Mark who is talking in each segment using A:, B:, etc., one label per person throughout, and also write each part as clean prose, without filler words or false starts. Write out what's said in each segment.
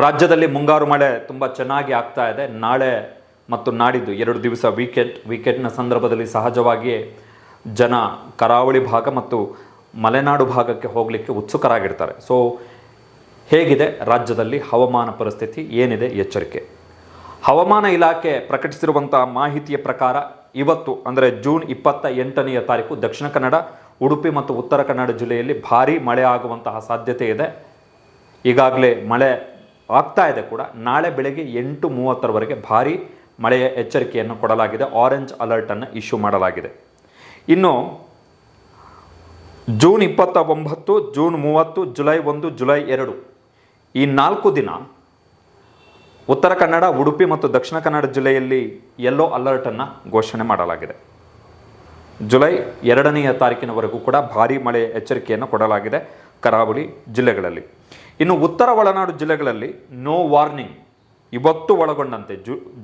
A: ರಾಜ್ಯದಲ್ಲಿ ಮುಂಗಾರು ಮಳೆ ತುಂಬ ಚೆನ್ನಾಗಿ ಆಗ್ತಾ ಇದೆ. ನಾಳೆ ಮತ್ತು ನಾಡಿದ್ದು 2 ದಿವಸ ವೀಕೆಂಡ್ನ ಸಂದರ್ಭದಲ್ಲಿ ಸಹಜವಾಗಿಯೇ ಜನ ಕರಾವಳಿ ಭಾಗ ಮತ್ತು ಮಲೆನಾಡು ಭಾಗಕ್ಕೆ ಹೋಗಲಿಕ್ಕೆ ಉತ್ಸುಕರಾಗಿರ್ತಾರೆ. ಸೊ ಹೇಗಿದೆ ರಾಜ್ಯದಲ್ಲಿ ಹವಾಮಾನ ಪರಿಸ್ಥಿತಿ, ಏನಿದೆ ಎಚ್ಚರಿಕೆ? ಹವಾಮಾನ ಇಲಾಖೆ ಪ್ರಕಟಿಸಿರುವಂಥ ಮಾಹಿತಿಯ ಪ್ರಕಾರ ಇವತ್ತು ಅಂದರೆ ಜೂನ್ 28ನೇ ತಾರೀಕು ದಕ್ಷಿಣ ಕನ್ನಡ, ಉಡುಪಿ ಮತ್ತು ಉತ್ತರ ಕನ್ನಡ ಜಿಲ್ಲೆಯಲ್ಲಿ ಭಾರೀ ಮಳೆ ಆಗುವಂತಹ ಸಾಧ್ಯತೆ ಇದೆ. ಈಗಾಗಲೇ ಮಳೆ ಆಗ್ತಾ ಇದೆ ಕೂಡ. ನಾಳೆ ಬೆಳಗ್ಗೆ 8:30ರವರೆಗೆ ಭಾರೀ ಮಳೆಯ ಎಚ್ಚರಿಕೆಯನ್ನು ಕೊಡಲಾಗಿದೆ. ಆರೆಂಜ್ ಅಲರ್ಟನ್ನು ಇಶ್ಯೂ ಮಾಡಲಾಗಿದೆ. ಇನ್ನು ಜೂನ್ 29, ಜೂನ್ 30, ಜುಲೈ 1, ಜುಲೈ 2 ಈ 4 ದಿನ ಉತ್ತರ ಕನ್ನಡ, ಉಡುಪಿ ಮತ್ತು ದಕ್ಷಿಣ ಕನ್ನಡ ಜಿಲ್ಲೆಯಲ್ಲಿ ಯೆಲ್ಲೋ ಅಲರ್ಟನ್ನು ಘೋಷಣೆ ಮಾಡಲಾಗಿದೆ. ಜುಲೈ 2ನೇ ತಾರೀಕಿನವರೆಗೂ ಕೂಡ ಭಾರೀ ಮಳೆಯ ಎಚ್ಚರಿಕೆಯನ್ನು ಕೊಡಲಾಗಿದೆ ಕರಾವಳಿ ಜಿಲ್ಲೆಗಳಲ್ಲಿ. ಇನ್ನು ಉತ್ತರ ಒಳನಾಡು ಜಿಲ್ಲೆಗಳಲ್ಲಿ ನೋ ವಾರ್ನಿಂಗ್ ಇವತ್ತು ಒಳಗೊಂಡಂತೆ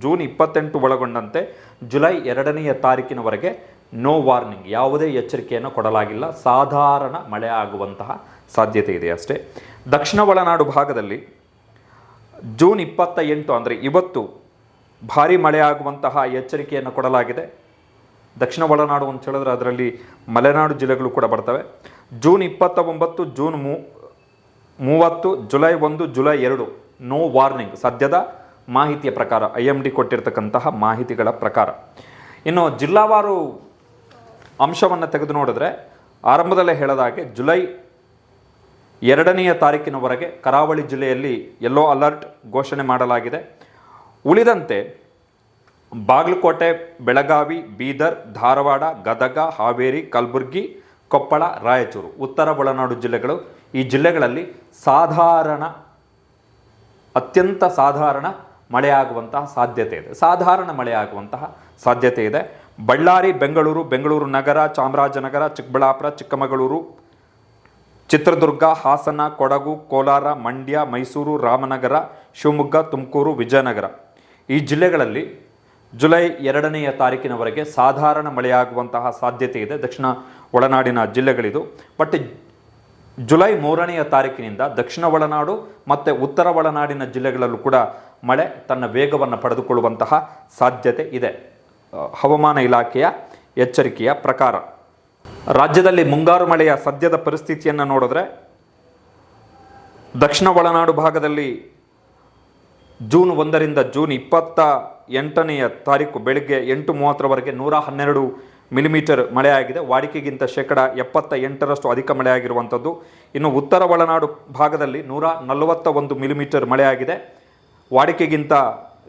A: ಜೂನ್ 28 ಒಳಗೊಂಡಂತೆ ಜುಲೈ 2ನೇ ತಾರೀಕಿನವರೆಗೆ ನೋ ವಾರ್ನಿಂಗ್, ಯಾವುದೇ ಎಚ್ಚರಿಕೆಯನ್ನು ಕೊಡಲಾಗಿಲ್ಲ. ಸಾಧಾರಣ ಮಳೆ ಆಗುವಂತಹ ಸಾಧ್ಯತೆ ಇದೆ ಅಷ್ಟೇ. ದಕ್ಷಿಣ ಒಳನಾಡು ಭಾಗದಲ್ಲಿ ಜೂನ್ 28 ಅಂದರೆ ಇವತ್ತು ಭಾರೀ ಮಳೆ ಆಗುವಂತಹ ಎಚ್ಚರಿಕೆಯನ್ನು ಕೊಡಲಾಗಿದೆ. ದಕ್ಷಿಣ ಒಳನಾಡು ಅಂತ ಹೇಳಿದ್ರೆ ಅದರಲ್ಲಿ ಮಲೆನಾಡು ಜಿಲ್ಲೆಗಳು ಕೂಡ ಬರ್ತವೆ. June 29, June 30, July 1, July 2 no warning ಸದ್ಯದ ಮಾಹಿತಿಯ ಪ್ರಕಾರ, IMD ಕೊಟ್ಟಿರ್ತಕ್ಕಂತಹ ಮಾಹಿತಿಗಳ ಪ್ರಕಾರ. ಇನ್ನು ಜಿಲ್ಲಾವಾರು ಅಂಶವನ್ನು ತೆಗೆದು ನೋಡಿದ್ರೆ ಆರಂಭದಲ್ಲೇ ಹೇಳಿದಾಗೆ ಜುಲೈ 2ನೇ ತಾರೀಕಿನವರೆಗೆ ಕರಾವಳಿ ಜಿಲ್ಲೆಯಲ್ಲಿ ಯೆಲ್ಲೋ ಅಲರ್ಟ್ ಘೋಷಣೆ ಮಾಡಲಾಗಿದೆ. ಉಳಿದಂತೆ ಬಾಗಲಕೋಟೆ, ಬೆಳಗಾವಿ, ಬೀದರ್, ಧಾರವಾಡ, ಗದಗ, ಹಾವೇರಿ, ಕಲಬುರಗಿ, ಕೊಪ್ಪಳ, ರಾಯಚೂರು ಉತ್ತರ ಒಳನಾಡು ಜಿಲ್ಲೆಗಳು, ಈ ಜಿಲ್ಲೆಗಳಲ್ಲಿ ಅತ್ಯಂತ ಸಾಧಾರಣ ಮಳೆಯಾಗುವಂತಹ ಸಾಧ್ಯತೆ ಇದೆ. ಸಾಧಾರಣ ಮಳೆಯಾಗುವಂತಹ ಸಾಧ್ಯತೆ ಇದೆ. ಬಳ್ಳಾರಿ, ಬೆಂಗಳೂರು ನಗರ, ಚಾಮರಾಜನಗರ, ಚಿಕ್ಕಬಳ್ಳಾಪುರ, ಚಿಕ್ಕಮಗಳೂರು, ಚಿತ್ರದುರ್ಗ, ಹಾಸನ, ಕೊಡಗು, ಕೋಲಾರ, ಮಂಡ್ಯ, ಮೈಸೂರು, ರಾಮನಗರ, ಶಿವಮೊಗ್ಗ, ತುಮಕೂರು, ವಿಜಯನಗರ ಈ ಜಿಲ್ಲೆಗಳಲ್ಲಿ ಜುಲೈ 2ನೇ ತಾರೀಕಿನವರೆಗೆ ಸಾಧಾರಣ ಮಳೆಯಾಗುವಂತಹ ಸಾಧ್ಯತೆ ಇದೆ. ದಕ್ಷಿಣ ಒಳನಾಡಿನ ಜಿಲ್ಲೆಗಳಿದು. ಬಟ್ ಜುಲೈ 3ನೇ ತಾರೀಕಿನಿಂದ ದಕ್ಷಿಣ ಒಳನಾಡು ಮತ್ತು ಉತ್ತರ ಒಳನಾಡಿನ ಜಿಲ್ಲೆಗಳಲ್ಲೂ ಕೂಡ ಮಳೆ ತನ್ನ ವೇಗವನ್ನು ಪಡೆದುಕೊಳ್ಳುವಂತಹ ಸಾಧ್ಯತೆ ಇದೆ ಹವಾಮಾನ ಇಲಾಖೆಯ ಎಚ್ಚರಿಕೆಯ ಪ್ರಕಾರ. ರಾಜ್ಯದಲ್ಲಿ ಮುಂಗಾರು ಮಳೆಯ ಸದ್ಯದ ಪರಿಸ್ಥಿತಿಯನ್ನು ನೋಡಿದ್ರೆ ದಕ್ಷಿಣ ಒಳನಾಡು ಭಾಗದಲ್ಲಿ ಜೂನ್ 1ರಿಂದ ಜೂನ್ 28ನೇ ತಾರೀಕು ಬೆಳಗ್ಗೆ 8:30ರವರೆಗೆ 112 ಮಿಲಿಮೀಟರ್ ಮಳೆಯಾಗಿದೆ. ವಾಡಿಕೆಗಿಂತ 78% ಅಧಿಕ ಮಳೆಯಾಗಿರುವಂಥದ್ದು. ಇನ್ನು ಉತ್ತರ ಒಳನಾಡು ಭಾಗದಲ್ಲಿ 141 ಮಿಲಿಮೀಟರ್ ಮಳೆಯಾಗಿದೆ. ವಾಡಿಕೆಗಿಂತ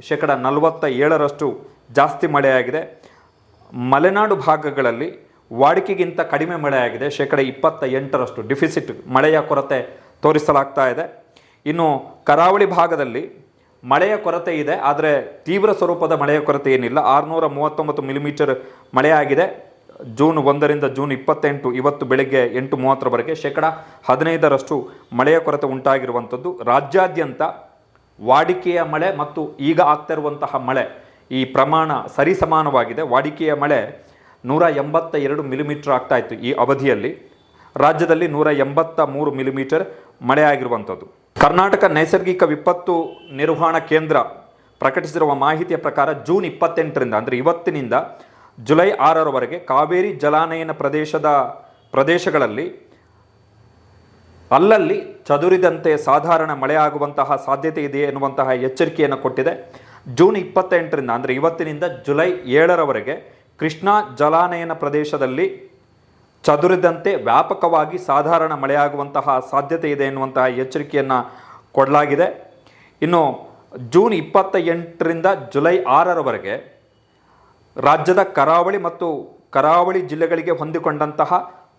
A: 47% ಜಾಸ್ತಿ ಮಳೆಯಾಗಿದೆ. ಮಲೆನಾಡು ಭಾಗಗಳಲ್ಲಿ ವಾಡಿಕೆಗಿಂತ ಕಡಿಮೆ ಮಳೆಯಾಗಿದೆ. 28% ಡಿಫಿಸಿಟ್, ಮಳೆಯ ಕೊರತೆ ತೋರಿಸಲಾಗ್ತಾ ಇದೆ. ಇನ್ನು ಕರಾವಳಿ ಭಾಗದಲ್ಲಿ ಮಳೆಯ ಕೊರತೆ ಇದೆ, ಆದರೆ ತೀವ್ರ ಸ್ವರೂಪದ ಮಳೆಯ ಕೊರತೆ ಏನಿಲ್ಲ. 639 ಮಿಲಿಮೀಟರ್ ಮಳೆಯಾಗಿದೆ ಜೂನ್ 1ರಿಂದ ಜೂನ್ 28 ಇವತ್ತು ಬೆಳಗ್ಗೆ 8:30ರವರೆಗೆ. 15% ಮಳೆಯ ಕೊರತೆ ಉಂಟಾಗಿರುವಂಥದ್ದು. ರಾಜ್ಯಾದ್ಯಂತ ವಾಡಿಕೆಯ ಮಳೆ ಮತ್ತು ಈಗ ಆಗ್ತಾ ಇರುವಂತಹ ಮಳೆ ಈ ಪ್ರಮಾಣ ಸರಿಸಮಾನವಾಗಿದೆ. ವಾಡಿಕೆಯ ಮಳೆ 182 ಮಿಲಿಮೀಟರ್ ಆಗ್ತಾ ಇತ್ತು ಈ ಅವಧಿಯಲ್ಲಿ. ರಾಜ್ಯದಲ್ಲಿ 183 ಮಿಲಿಮೀಟರ್ ಮಳೆಯಾಗಿರುವಂಥದ್ದು. ಕರ್ನಾಟಕ ನೈಸರ್ಗಿಕ ವಿಪತ್ತು ನಿರ್ವಹಣಾ ಕೇಂದ್ರ ಪ್ರಕಟಿಸಿರುವ ಮಾಹಿತಿಯ ಪ್ರಕಾರ ಜೂನ್ 28ರಿಂದ ಅಂದರೆ ಇವತ್ತಿನಿಂದ ಜುಲೈ 6ರವರೆಗೆ ಕಾವೇರಿ ಜಲಾನಯನ ಪ್ರದೇಶಗಳಲ್ಲಿ ಅಲ್ಲಲ್ಲಿ ಚದುರಿದಂತೆ ಸಾಧಾರಣ ಮಳೆಯಾಗುವಂತಹ ಸಾಧ್ಯತೆ ಇದೆ ಎನ್ನುವಂತಹ ಎಚ್ಚರಿಕೆಯನ್ನು ಕೊಟ್ಟಿದೆ. ಜೂನ್ 28ರಿಂದ ಅಂದರೆ ಇವತ್ತಿನಿಂದ ಜುಲೈ 7ರವರೆಗೆ ಕೃಷ್ಣಾ ಜಲಾನಯನ ಪ್ರದೇಶದಲ್ಲಿ ಚದುರಿದಂತೆ ವ್ಯಾಪಕವಾಗಿ ಸಾಧಾರಣ ಮಳೆಯಾಗುವಂತಹ ಸಾಧ್ಯತೆ ಇದೆ ಎನ್ನುವಂತಹ ಎಚ್ಚರಿಕೆಯನ್ನು ಕೊಡಲಾಗಿದೆ. ಇನ್ನು ಜೂನ್ 28ರಿಂದ ಜುಲೈ 6ರವರೆಗೆ ರಾಜ್ಯದ ಕರಾವಳಿ ಮತ್ತು ಕರಾವಳಿ ಜಿಲ್ಲೆಗಳಿಗೆ ಹೊಂದಿಕೊಂಡಂತಹ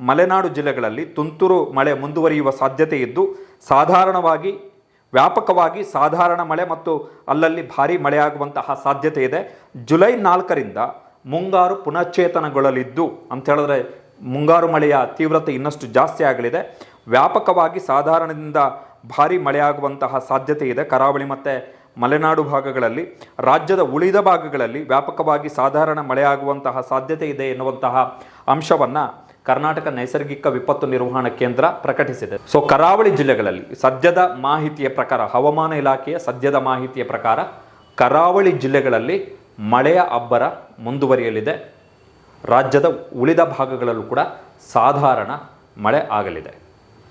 A: ಮಲೆನಾಡು ಜಿಲ್ಲೆಗಳಲ್ಲಿ ತುಂತುರು ಮಳೆ ಮುಂದುವರಿಯುವ ಸಾಧ್ಯತೆ ಇದ್ದು ವ್ಯಾಪಕವಾಗಿ ಸಾಧಾರಣ ಮಳೆ ಮತ್ತು ಅಲ್ಲಲ್ಲಿ ಭಾರೀ ಮಳೆಯಾಗುವಂತಹ ಸಾಧ್ಯತೆ ಇದೆ. ಜುಲೈ 4ರಿಂದ ಮುಂಗಾರು ಪುನಶ್ಚೇತನಗೊಳ್ಳಲಿದ್ದು ಅಂತ ಹೇಳಿದ್ರೆ ಮುಂಗಾರು ಮಳೆಯ ತೀವ್ರತೆ ಇನ್ನಷ್ಟು ಜಾಸ್ತಿ ಆಗಲಿದೆ. ವ್ಯಾಪಕವಾಗಿ ಸಾಧಾರಣದಿಂದ ಭಾರೀ ಮಳೆಯಾಗುವಂತಹ ಸಾಧ್ಯತೆ ಇದೆ ಕರಾವಳಿ ಮತ್ತು ಮಲೆನಾಡು ಭಾಗಗಳಲ್ಲಿ. ರಾಜ್ಯದ ಉಳಿದ ಭಾಗಗಳಲ್ಲಿ ವ್ಯಾಪಕವಾಗಿ ಸಾಧಾರಣ ಮಳೆಯಾಗುವಂತಹ ಸಾಧ್ಯತೆ ಇದೆ ಎನ್ನುವಂತಹ ಅಂಶವನ್ನು ಕರ್ನಾಟಕ ನೈಸರ್ಗಿಕ ವಿಪತ್ತು ನಿರ್ವಹಣಾ ಕೇಂದ್ರ ಪ್ರಕಟಿಸಿದೆ. ಸೊ ಕರಾವಳಿ ಜಿಲ್ಲೆಗಳಲ್ಲಿ ಸದ್ಯದ ಮಾಹಿತಿಯ ಪ್ರಕಾರ, ಹವಾಮಾನ ಇಲಾಖೆಯ ಸದ್ಯದ ಮಾಹಿತಿಯ ಪ್ರಕಾರ ಕರಾವಳಿ ಜಿಲ್ಲೆಗಳಲ್ಲಿ ಮಳೆಯ ಅಬ್ಬರ ಮುಂದುವರಿಯಲಿದೆ. ರಾಜ್ಯದ ಉಳಿದ ಭಾಗಗಳಲ್ಲೂ ಕೂಡ ಸಾಧಾರಣ ಮಳೆ ಆಗಲಿದೆ.